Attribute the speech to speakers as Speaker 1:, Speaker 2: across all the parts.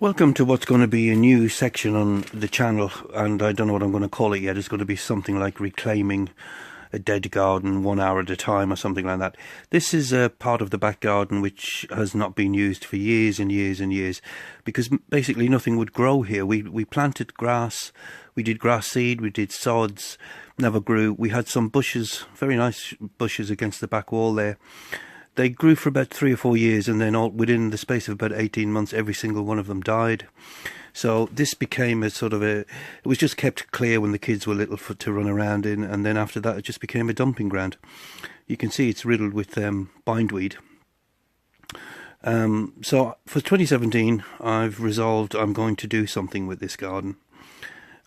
Speaker 1: Welcome to what's going to be a new section on the channel, and I don't know what I'm going to call it yet. It's going to be something like reclaiming a dead garden 1 hour at a time or something like that. This is a part of the back garden which has not been used for years and years and years, because basically nothing would grow here. We planted grass, we did grass seed, we did sods, never grew. We had some bushes, very nice bushes against the back wall there. They grew for about 3 or 4 years, and then within the space of about 18 months, every single one of them died. So this became a sort of it was just kept clear when the kids were little to run around in, and then after that it just became a dumping ground. You can see it's riddled with bindweed. So for 2017, I've resolved I'm going to do something with this garden,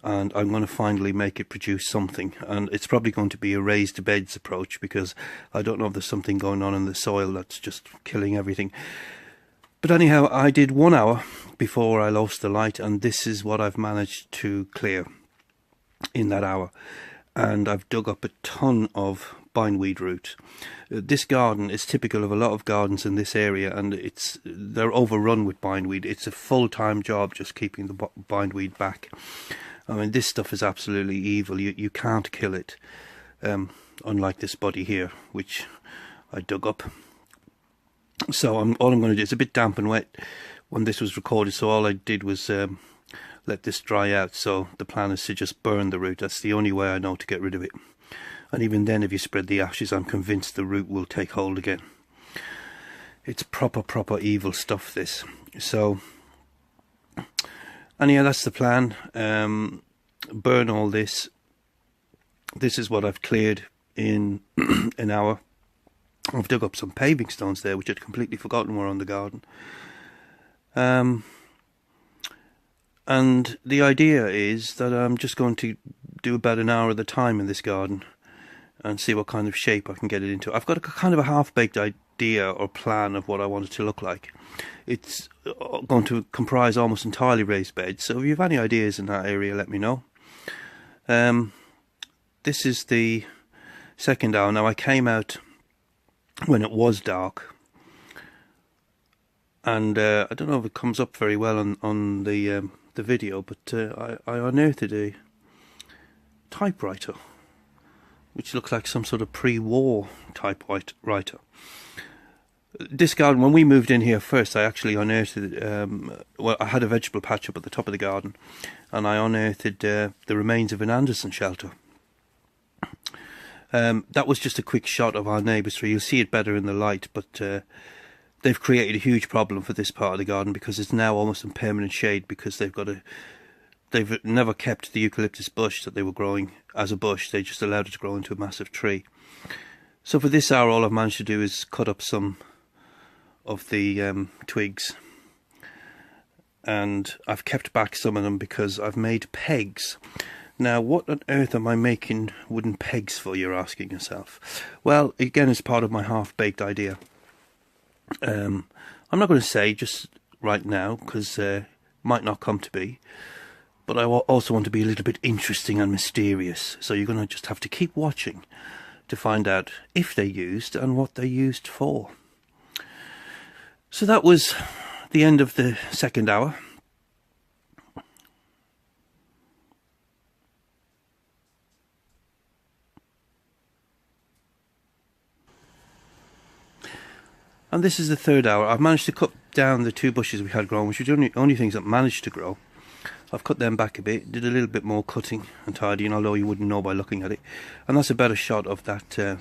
Speaker 1: and I'm going to finally make it produce something, and it's probably going to be a raised beds approach, because I don't know if there's something going on in the soil that's just killing everything. But anyhow, I did 1 hour before I lost the light, and this is what I've managed to clear in that hour. And I've dug up a ton of bindweed root. This garden is typical of a lot of gardens in this area, and they're overrun with bindweed. It's a full-time job just keeping the bindweed back. I mean, this stuff is absolutely evil. You can't kill it, unlike this body here, which I dug up. So all I'm going to do, it's a bit damp and wet when this was recorded, so all I did was let this dry out. So the plan is to just burn the root. That's the only way I know to get rid of it. And even then, if you spread the ashes, I'm convinced the root will take hold again. It's proper evil stuff, this. So anyhow, that's the plan. Burn all this. This is what I've cleared in an hour. I've dug up some paving stones there, which I'd completely forgotten were on the garden. And the idea is that I'm just going to do about an hour at a time in this garden and see what kind of shape I can get it into. I've got a kind of a half-baked idea or plan of what I want it to look like. It's going to comprise almost entirely raised beds, so if you have any ideas in that area, let me know. This is the second hour. Now, I came out when it was dark, and I don't know if it comes up very well on the video, but I unearthed a typewriter which looks like some sort of pre-war typewriter. This garden, when we moved in here first, I actually unearthed well, I had a vegetable patch up at the top of the garden, and I unearthed the remains of an Anderson shelter. That was just a quick shot of our neighbour's tree. You'll see it better in the light, but they've created a huge problem for this part of the garden, because it's now almost in permanent shade, because they've never kept the eucalyptus bush that they were growing as a bush. They just allowed it to grow into a massive tree. So for this hour, all I've managed to do is cut up some of the twigs, and I've kept back some of them because I've made pegs. Now, what on earth am I making wooden pegs for, you're asking yourself? Well, again, it's part of my half-baked idea. I'm not going to say just right now, because might not come to be, but I also want to be a little bit interesting and mysterious, so you're going to just have to keep watching to find out if they're used and what they're used for. So that was the end of the second hour. And this is the third hour. I've managed to cut down the 2 bushes we had growing, which were the only things that managed to grow. I've cut them back a bit, did a little bit more cutting and tidying, although you wouldn't know by looking at it. And that's a better shot of that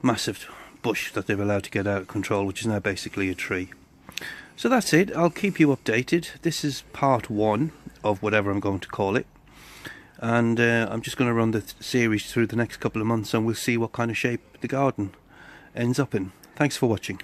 Speaker 1: massive bush that they've allowed to get out of control, which is now basically a tree. So that's it. I'll keep you updated. This is part 1 of whatever I'm going to call it. And I'm just going to run the series through the next couple of months, and we'll see what kind of shape the garden ends up in. Thanks for watching.